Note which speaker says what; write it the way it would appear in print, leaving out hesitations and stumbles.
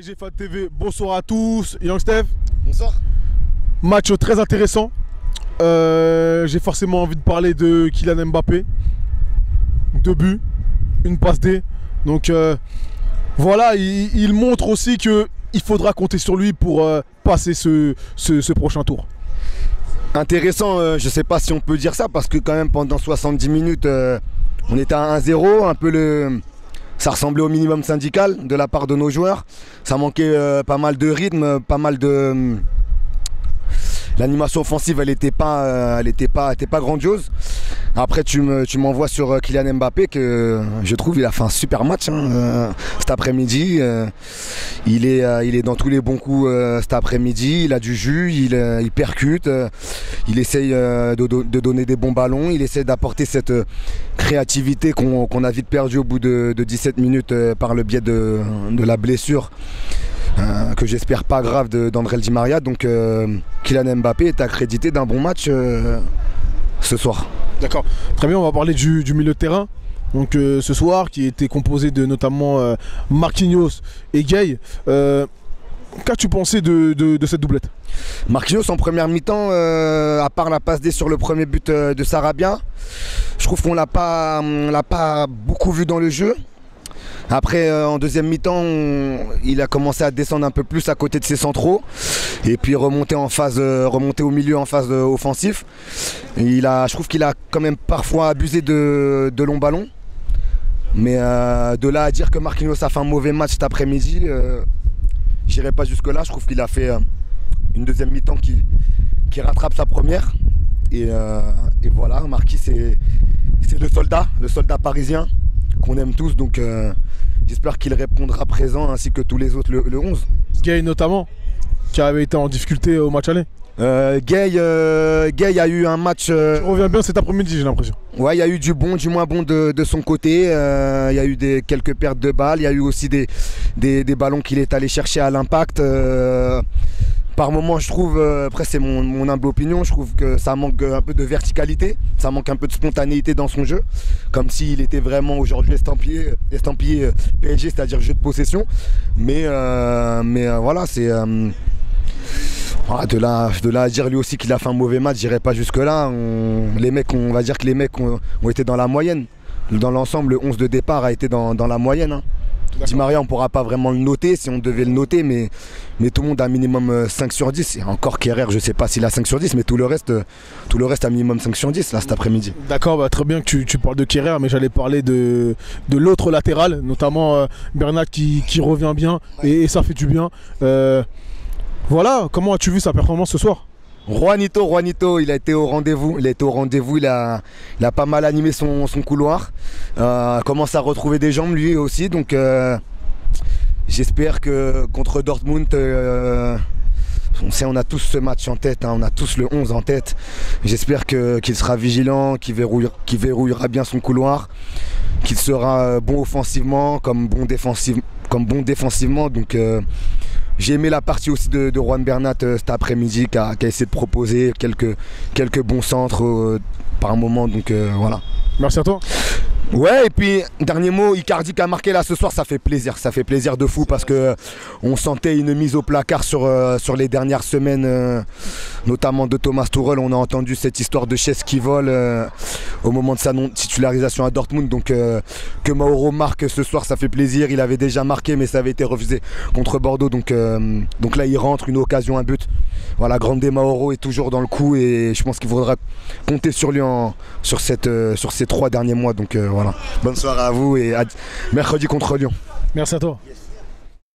Speaker 1: GFAT TV, bonsoir à tous. Young Steph.
Speaker 2: Bonsoir.
Speaker 1: Match très intéressant. J'ai forcément envie de parler de Kylian Mbappé. 2 buts, une passe D. Donc voilà, il montre aussi qu'il faudra compter sur lui pour passer ce prochain tour.
Speaker 2: Intéressant, je ne sais pas si on peut dire ça parce que quand même pendant 70 minutes, on était à 1-0, un peu ça ressemblait au minimum syndical de la part de nos joueurs. Ça manquait pas mal de rythme, pas mal de... L'animation offensive, elle n'était pas grandiose. Après, tu m'envoies sur Kylian Mbappé que je trouve il a fait un super match cet après-midi. Il est dans tous les bons coups cet après-midi. Il a du jus, il percute, il essaye de donner des bons ballons. Il essaie d'apporter cette créativité qu'on a vite perdue au bout de 17 minutes par le biais de la blessure. Que j'espère pas grave d'André Di Maria. Donc Kylian Mbappé est accrédité d'un bon match ce soir. D'accord.
Speaker 1: Très bien, on va parler du milieu de terrain. Donc ce soir qui était composé de notamment Marquinhos et Gueye. Qu'as-tu pensé de cette doublette?
Speaker 2: Marquinhos en première mi-temps, à part la passe D sur le premier but de Sarabia, je trouve qu'on l'a pas beaucoup vu dans le jeu. Après, en deuxième mi-temps, il a commencé à descendre un peu plus à côté de ses centraux et puis remonter au milieu en phase offensif. Je trouve qu'il a quand même parfois abusé de longs ballons. Mais de là à dire que Marquinhos a fait un mauvais match cet après-midi, j'irai pas jusque-là. Je trouve qu'il a fait une deuxième mi-temps qui rattrape sa première. Et voilà, Marquis, c'est le soldat parisien qu'on aime tous. Donc j'espère qu'il répondra présent ainsi que tous les autres le 11.
Speaker 1: Gueye notamment, qui avait été en difficulté au match aller.
Speaker 2: Gueye a eu un match...
Speaker 1: Tu reviens bien cet après-midi, j'ai l'impression.
Speaker 2: Ouais, il y a eu du bon, du moins bon de son côté. Il y a eu quelques pertes de balles. Il y a eu aussi des ballons qu'il est allé chercher à l'impact. Par moments, je trouve, après c'est mon humble opinion, je trouve que ça manque un peu de verticalité, ça manque un peu de spontanéité dans son jeu, comme s'il était vraiment aujourd'hui estampillé PSG, c'est-à-dire jeu de possession. Mais voilà, c'est... de là à dire lui aussi qu'il a fait un mauvais match, j'irai pas jusque-là. On va dire que les mecs ont été dans la moyenne. Dans l'ensemble, le 11 de départ a été dans la moyenne. Hein. Di Maria, on ne pourra pas vraiment le noter si on devait le noter, mais tout le monde a un minimum 5 sur 10. Et encore Kerrer, je ne sais pas s'il a 5 sur 10, mais tout le reste a minimum 5 sur 10 là, cet après-midi.
Speaker 1: D'accord, bah, très bien que tu parles de Kerrer, mais j'allais parler de l'autre latéral, notamment Bernat qui revient bien et ça fait du bien. Voilà, comment as-tu vu sa performance ce soir?
Speaker 2: Juanito, il a été au rendez-vous. Il a pas mal animé son couloir. Commence à retrouver des jambes lui aussi. Donc j'espère que contre Dortmund, on a tous ce match en tête, hein, on a tous le 11 en tête. J'espère qu'il sera vigilant, qu'il verrouillera bien son couloir, qu'il sera bon offensivement comme bon défensivement. Donc j'ai aimé la partie aussi de Juan Bernat cet après-midi qui a essayé de proposer quelques bons centres par moment. Donc voilà.
Speaker 1: Merci à toi.
Speaker 2: Ouais, et puis dernier mot, Icardi qui a marqué là ce soir, ça fait plaisir de fou parce que on sentait une mise au placard sur les dernières semaines, notamment de Thomas Tuchel. On a entendu cette histoire de chaise qui vole au moment de sa non-titularisation à Dortmund. Donc que Mauro marque ce soir, ça fait plaisir. Il avait déjà marqué, mais ça avait été refusé contre Bordeaux. Donc là, il rentre, une occasion, un but. Voilà, Grande Mauro est toujours dans le coup et je pense qu'il faudra compter sur lui sur ces 3 derniers mois. Donc voilà. Bonne soirée à vous et à mercredi contre Lyon.
Speaker 1: Merci à toi. Yes.